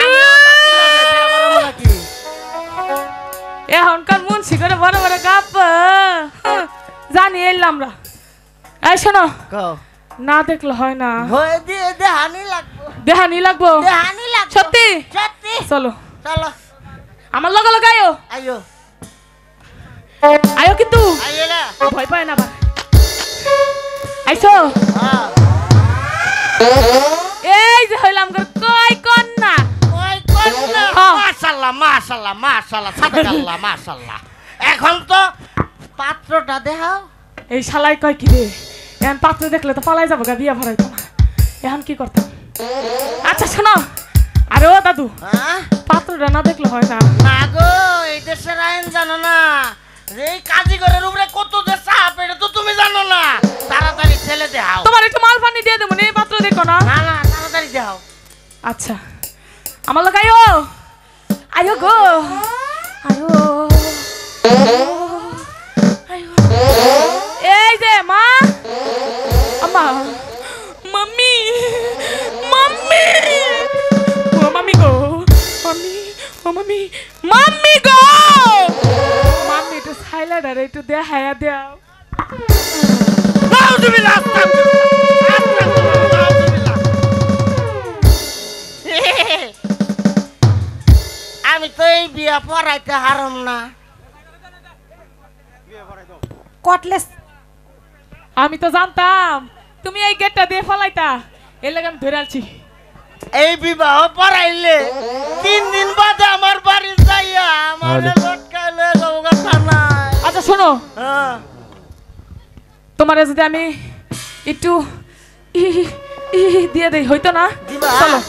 আমিও পাত্রী লাগে বিয়া পড়াবো নাকি এখনকার মুন্সি করে বড় বড় গাপ জানি এলাম আমরা এই শোনো কও না দেখলে হয় না হয়ে দিয়ে দেহানি লাগবো দেহানি লাগবো দেহানি লাগবো সত্যি সত্যি চলো চলো আমার লগে লগে আয়ো আইও আয়ো কিন্তু আইও না ভয় পায় না আবার আইসো হ্যাঁ এই যে হইলাম গো কই কন্যা ওই কন্যা হ্যাঁ। মাশাআল্লাহ মাশাআল্লাহ মাশাআল্লাহ সাদাকাল্লাহ মাশাআল্লাহ এখন তো পাত্রটা দেখাও এই শালাই কয় কি রে এখন পাত্র দেখলে তো পালাই যাবো গা বিয়া ভরাইতো না এখন কি করতাম আচ্ছা শোনো আরে ও দাদু হ্যাঁ পাত্রটা না দেখলে হয় না না গো এই দেশের আইন জানো না যে এই কাজীগরের উপরে কত যে চাপ এটা তো তুমি জানো না তাড়াতাড়ি ছেলে দেখাও তোমার একটু মাল পানি দিয়ে দেবো এই পাত্র দেখো না না না তাড়াতাড়ি দেখাও আচ্ছা আমার লোক আয়ো আয়ো গো আয়ো আয়ো এই যে মা আম্মা মাম্মি মাম্মি ও মাম্মি গো মাম্মি ও মাম্মি মাম্মি গো মাম্মি একটু সাইলাডার একটু দেখায়া দাও নাউজুবিল্লাহ নাউজুবিল্লাহ আমি তো এই বিয়া পড়াইতে হারাম না কটলেস আমি তো জানতাম তুমি এই গেটটা দিয়ে ফলাইতা এর লাগে আমি ধরে আলছি এই বিবাহ পড়াইলে 3 দিন বাদে আমার বাড়ি যাইয়া আমার লটকাইলে গৌগা থানায় আচ্ছা শোনো হ্যাঁ তোমার যদি আমি একটু দিয়ে দেই হইতো না দিবা? চলো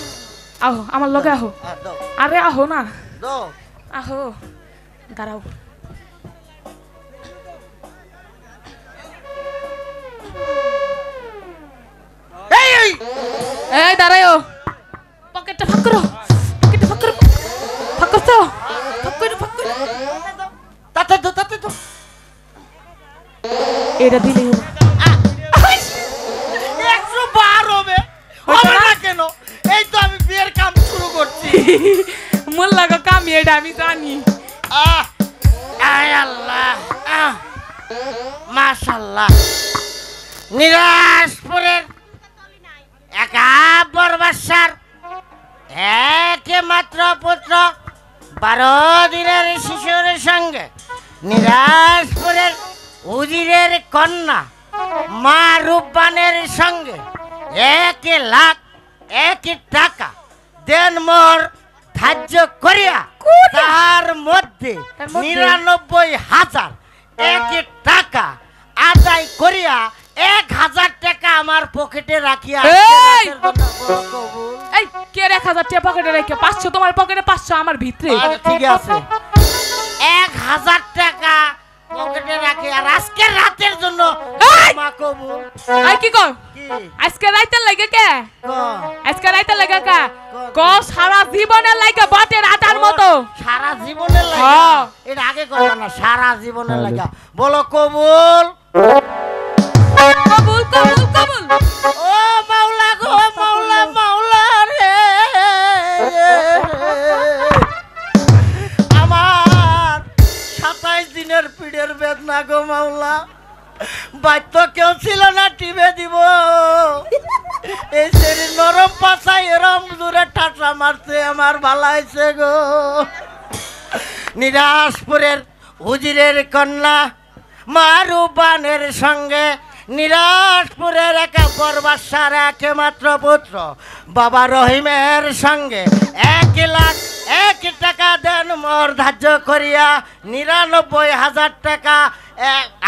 আহো আমার লগে আহো দাও আরে আহো না দাও আহো দাঁড়াও এই এই এই দাঁড়াও পকেটটা ফাঁক করো পকেটটা ফাঁক করো ফাঁক করছো ফাঁক করো ফাঁক করো তাতে তো এটা দিলেই হবে 112 হবে হবে না কেন এই তো আমি বিয়ের কাম শুরু করছি মন লাগা কামি এটা আমি জানি মাশাআল্লাহ নিরাজপুরের একাব্বর বাদশার একমাত্র পুত্র 12 দিনের শিশুর সঙ্গে নিরাজপুরের উজিরের কন্যা মা রূপবানের সঙ্গে 1,01,000 টাকা দেন মোর ধার্য করিয়া তার মধ্যে 99,000 টাকা আদায় করিয়া 1,000 টাকা আমার পকেটে রাখিয়া এই! এই কে 1,000 টাকা পকেটে রেখে 500 তোমার পকেটে 500 আমার ভিতরে আচ্ছা, ঠিক আছে 1,000 টাকা পকেটে রাখি আর আজকে রাতের জন্য এই! মা কবুল আই কি কর কি আজকে রাইতে লাগে কে ক? আজকে রাইতে লাগে কা ক সারা জীবনের লাগে বাতের আটার মতো সারা জীবনের লাগা হ্যাঁ। এটা আগে কথা না সারা জীবনের লাগা বলো কবুল কবুল কবুল কবুল ও মাওলা গো মাওলা মাওলা রে আমার 27 দিনের পিঠের বেদনা গো মাওলা বাচ্চ কেউ ছিল না টিপে দিব এই শরীর নরম পাশায় এরম দূরে ঠাসা মারছে আমার ভালো হয়েছে গো নিরাজপুরের হুজিরের কন্যা মারুবানের সঙ্গে নিরাজপুরের একাব্বর বাদশার একমাত্র পুত্র বাবা রহিমের সঙ্গে 1,01,000 টাকা দেন মোর ধার্য করিয়া 99,000 টাকা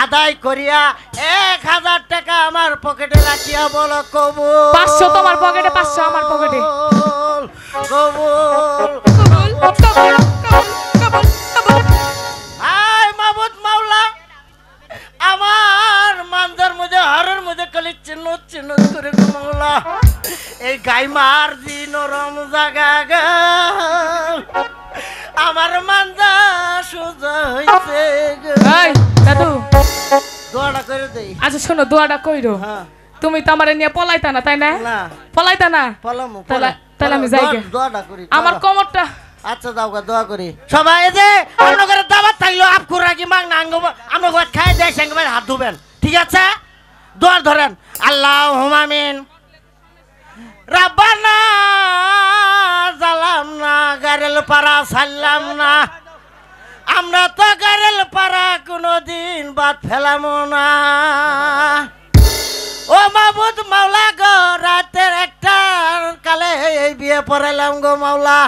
আদায় করিয়া 1,000 টাকা আমার পকেটে রাখিয়া বলো কবুল 500 তোমার পকেটে 500 আমার পকেটে কবুল কবুল কবুল কবুল কবুল আয় মাবুদ মাওলা আমার মানজার মধ্যে হারের মধ্যে খালি চিহ্ন চিহ্ন করে গো মাওলা এই গাই মার জি নরম জাগা গা আমার মানজা সোজা হইছে গো এই দাদু দোয়াটা করে দেই আচ্ছা শোনো দোয়াটা কইরো হ্যাঁ তুমি তো আমারে নিয়ে পলাইতা না তাই না না পলাইতা না পলামু তাহলে আমি যাই গে। দোয়াটা করি আমার কোমরটা আচ্ছা দাও গা দোয়া করি সবাই এই যে আপনাদের দাওয়াত থাকলো আপকুর রাগি মাং না আঙ্গ আমরা ঘর খাই দেয় সঙ্গে হাত ধুবেন ঠিক আছে দোয়া ধরেন আল্লাহুম্মা আমিন রাব্বানা জালাম না গারেল পাড়া সাল্লাম না আমরা তো গারেল পাড়া কোনোদিন বাদ ফেলাম না ও মাবুদ মাওলা গো রাতের একটা কালে এই বিয়ে পড়াইলাম গো মাওলা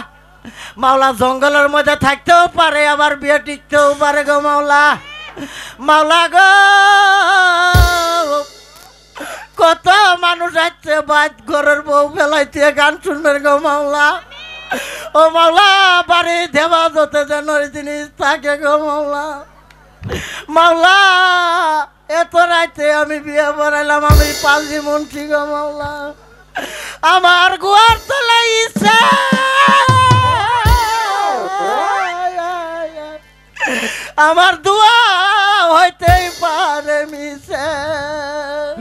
মাওলা জঙ্গলের মধ্যে থাকতেও পারে আবার বিয়ে টিকতেও পারে গো মাওলা মাওলা গো কত মানুষ আছে বাদ ঘরের বউ ফেলাইতে গান শুনবেন গো মাওলা ও মাওলা বাড়ি দেবা যতে যেন জিনিস থাকে গো মাওলা মাওলা এত রাইতে আমি বিয়ে পড়াইলাম আমি পালজি মুন্সি গো মাওলা আমার গুয়ার তলাই ইচ্ছা আমার দুয়া হইতেই পারে মিশে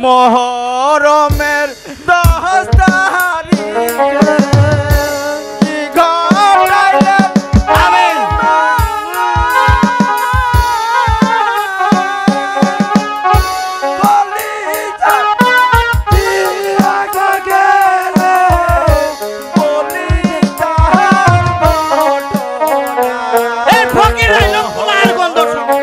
মহরমের 10 তারিখে কি ঘটাইলে আমি কলিজা দিয়া গেলে কলিজার ঘটনা এই ফকির আইলো কুলার গন্ধ শুনে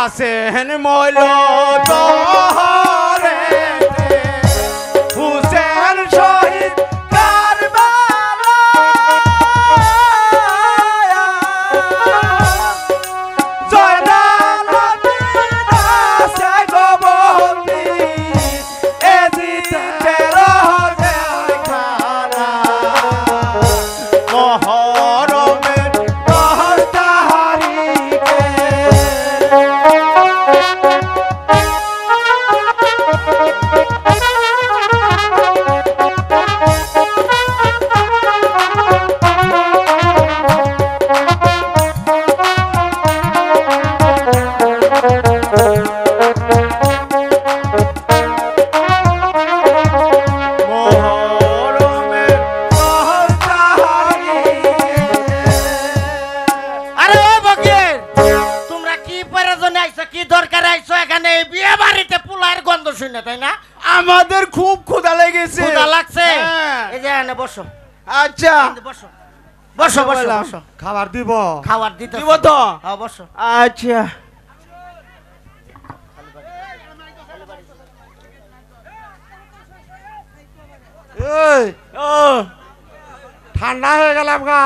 হাসেন মইল তোরে হুসেন শহীদ কারবালা জয়নাল আবেদিন আছে গোবন্দি এজিতে রহজের খানা মহরমের দহতাহারিকে মহরমের আরে ও বকির, তোমরা কি প্রয়োজনে আইছো, কি দরকার আইছো এখানে? এই বিয়ে বাড়িতে পোলার গন্ধ শুনে, তাই না? আমাদের খুব ক্ষুধা লেগেছে। ক্ষুধা লাগছে? হ্যাঁ। এই যে এনে বসো, আচ্ছা বসো বসো বসো বসো। খাবার দিব খাবার দিতে দিব তো? হ্যাঁ, বসো। আচ্ছা এই ও ঠান্ডা হয়ে গেলাম গা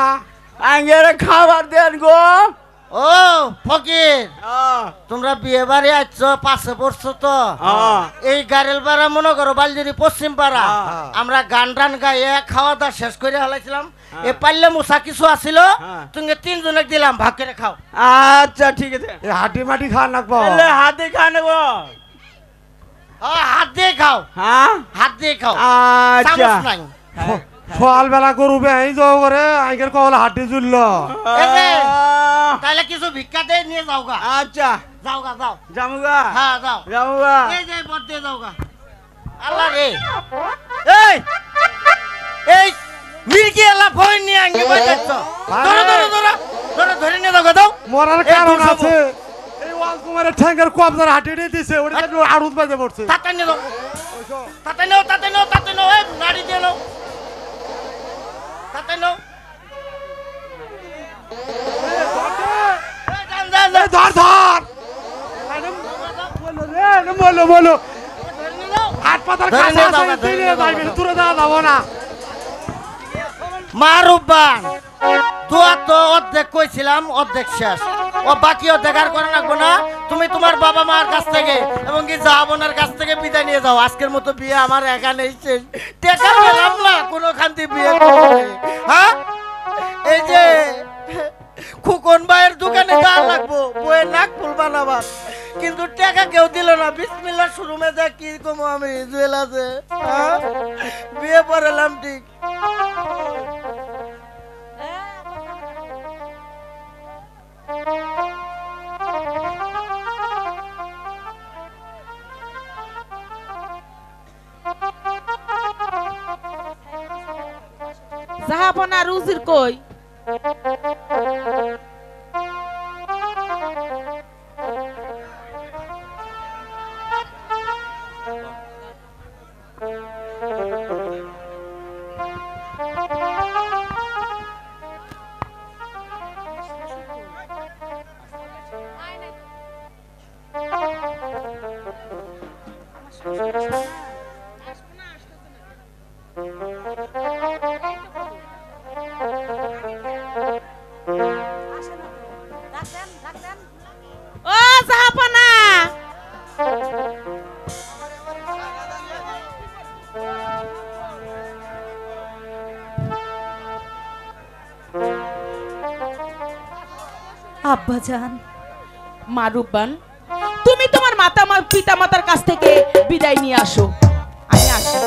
আঙ্গের খাবার দেন গো। ও ফকির, তোমরা বিয়ে বাড়ি আসছো, পাশে পড়ছো তো। এই গারেল পাড়া মনে করো বালজুরি পশ্চিম পাড়া। আমরা গান টান গাইয়ে খাওয়া দাওয়া শেষ করে হলাইছিলাম। এ পাল্লে মুসা কিছু আসিল, তুমি তিনজনে দিলাম, ভাগ করে খাও। আচ্ছা ঠিক আছে, এই হাঁটি মাটি খাওয়া লাগবো এলে হাতে খা নেব। হাত দিয়ে খাও, হ্যাঁ হাত দিয়ে খাও, আচ্ছা চামচ নাই। সকালবেলা গরু বেহাই যাও করে আইকের কবলে হাঁটি জুড়ল এই যে, তাহলে কিছু ভিক্ষা দিয়ে নিয়ে যাও গা। আচ্ছা যাও গা, যাও। জামুগা হ্যাঁ, যাও। জামুগা। এই যে পথ দিয়ে যাও গা। আল্লাহ রে, এই এই মির্কি আল্লাহ ফোন নিয়ে আঙ্গি বই যাচ্ছ। ধরো ধরো ধরো ধরো, ধরে নিয়ে যাও গা, দাও। মরার এই কারণ দুশো আছে এই ওয়াল কুমারের ঠ্যাঙ্গের কবজার হাঁটি দিছে ওটা একটু আড়ুত বাজে পড়ছে তাতে নিয়ে যাও, তাতে নাও, তাতে নাও, তাতে নাও, এই নাড়ি দিয়ে নাও, তাতে নাও। এই যান, যান, যান। ধর ধর বলো বলো ধরে নিয়ে যাও। হাত পাতার ধরে কাছে নিয়ে যাও, আছে ধরে দিলে নিয়ে যাও। যাইবে দূরে যাওয়া যাবো না মারুবান দোয়া তো অর্ধেক কইছিলাম, অর্ধেক শেষ। ও বাকি অর্ধেক আর করে রাখবো না। তুমি তোমার বাবা মার কাছ থেকে এবং কি যা বোনের কাছ থেকে বিদায় নিয়ে যাও। আজকের মতো বিয়ে আমার এখানেই শেষ। টেকা পেলাম না কোনো খান্তি বিয়ে করতে। হ্যাঁ, এই যে খুকন ভাইয়ের দোকানে যা লাগবো বইয়ের নাক ফুল বানাবার, কিন্তু টাকা কেউ দিল না। বিসমিল্লাহ শুরু মে যা কি কমো আমি জুয়েল আছে। হ্যাঁ, বিয়ে পড়ালাম ঠিক। জাহাপনা রুজির কই? ও জাহাপনা, আব্বাজান, মারুবান, তুমি তোমার পিতা মাতার কাছ থেকে বিদায় নিয়ে আসো, আমি আসি।